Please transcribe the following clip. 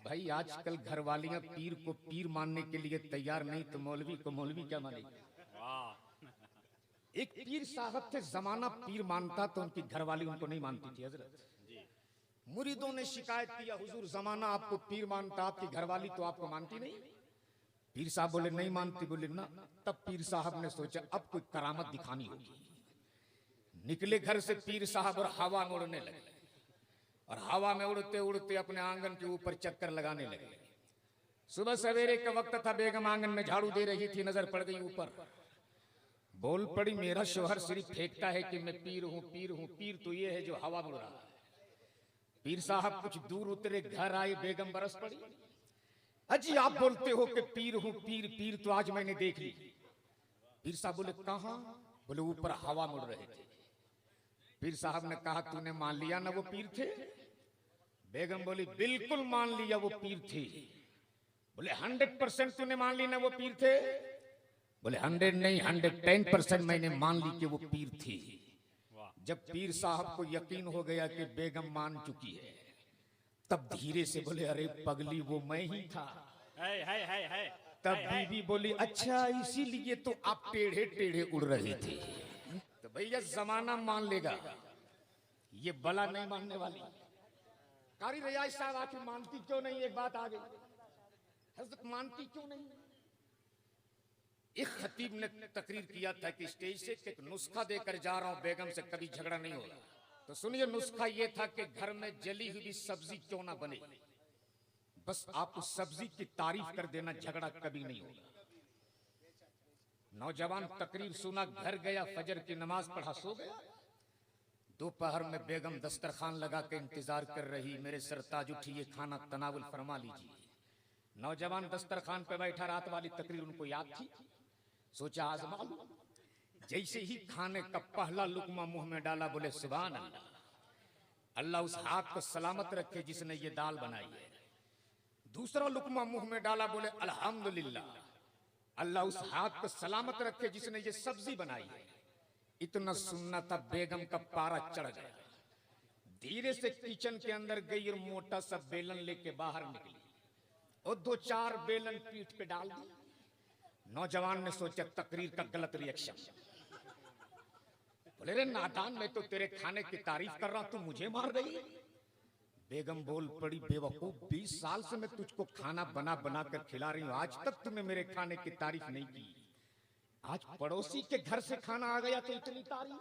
भाई आजकल घरवालियां पीर को पीर मानने के लिए तैयार नहीं तो मौलवी को मौलवी क्या मानेगी। एक पीर साहब थे, जमाना पीर मानता तो उनकी घरवाली उनको नहीं मानती थी हजरत। मुरीदों ने शिकायत किया, हुजूर जमाना आपको पीर मानता, आपकी घरवाली तो आपको मानती नहीं। पीर साहब बोले नहीं मानती। बोले ना। तब पीर साहब ने सोचा अब कोई करामत दिखानी होगी। निकले घर से पीर साहब और हवा में उड़ने लगे, और हवा में उड़ते उड़ते अपने आंगन के ऊपर चक्कर लगाने लगे। सुबह सवेरे का वक्त था, बेगम आंगन में झाड़ू दे रही थी, नजर पड़ गई ऊपर। बोल पड़ी, मेरा शोहर सिर्फ फेंकता है कि मैं पीर हूं पीर हूं, पीर तो ये है जो हवा में उड़ रहा है। पीर साहब कुछ दूर उतरे, घर आए, बेगम बरस पड़ी, अजी आप बोलते हो कि पीर हूं पीर, पीर तो आज मैंने देख ली। पीर साहब बोले कहां? बोले ऊपर हवा में उड़ रहे थे। पीर साहब ने कहा तूने मान लिया ना वो पीर थे? बेगम बोली बिल्कुल मान लिया वो पीर थे। बोले 100% तूने मान ली ना वो पीर थे? बोले 100 नहीं 110% मैंने मान ली कि वो पीर थी। जब पीर साहब को यकीन हो गया कि बेगम मान चुकी है, तब धीरे से बोले अरे पगली वो मैं ही था। तब बीबी बोली अच्छा इसीलिए तो आप टेढ़े टेढ़े उड़ रहे थे। तो भैया जमाना मान लेगा, ये बला नहीं मानने वाली। कारी रियाज साहब आखिर मानती क्यों नहीं? एक बात आ गई, हजरत मानती क्यों नहीं? एक खतीब ने तकरीर किया था कि स्टेज से एक नुस्खा देकर जा रहा हूं, बेगम से कभी झगड़ा नहीं होगा। तो सुनिए, नुस्खा ये था कि घर में जली हुई सब्जी क्यों ना बने, बस आप उस सब्जी की तारीफ कर देना, झगड़ा कभी नहीं होगा। नौजवान तकरीर सुना, घर गया, फजर की नमाज पढ़ा, सो गया। दोपहर में बेगम दस्तरखान लगा के इंतजार कर रही, मेरे सरताज उठिए खाना तनावुल फरमा लीजिए। नौजवान दस्तरखान पे बैठा, रात वाली तकरीर उनको याद थी, सोचा आजमा लूं। जैसे ही खाने का पहला लुकमा मुंह में डाला, बोले सुभान अल्लाह, अल्लाह उस हाथ को सलामत रखे जिसने ये दाल बनाई है। दूसरा लुकमा मुंह में डाला, बोले अल्हम्दुलिल्लाह, अल्लाह उस हाथ को सलामत रखे जिसने ये सब्जी बनाई है। इतना सुनना था, बेगम का पारा चढ़ गया। धीरे से किचन के अंदर गई और मोटा सा बेलन लेके बाहर निकली और 2-4 बेलन पीठ पे डाल दी। नौजवान ने सोचा तकरीर का गलत रिएक्शन। बोले रे नादान, मैं तो तेरे खाने की तारीफ कर रहा हूं, तू मुझे मार गई। बेगम बोल पड़ी बेवकूफ, 20 साल से मैं तुझको खाना बना बना कर खिला रही हूं, आज तक तूने मेरे खाने की तारीफ नहीं की। आज पड़ोसी के घर से खाना आ गया तो इतनी तारीफ।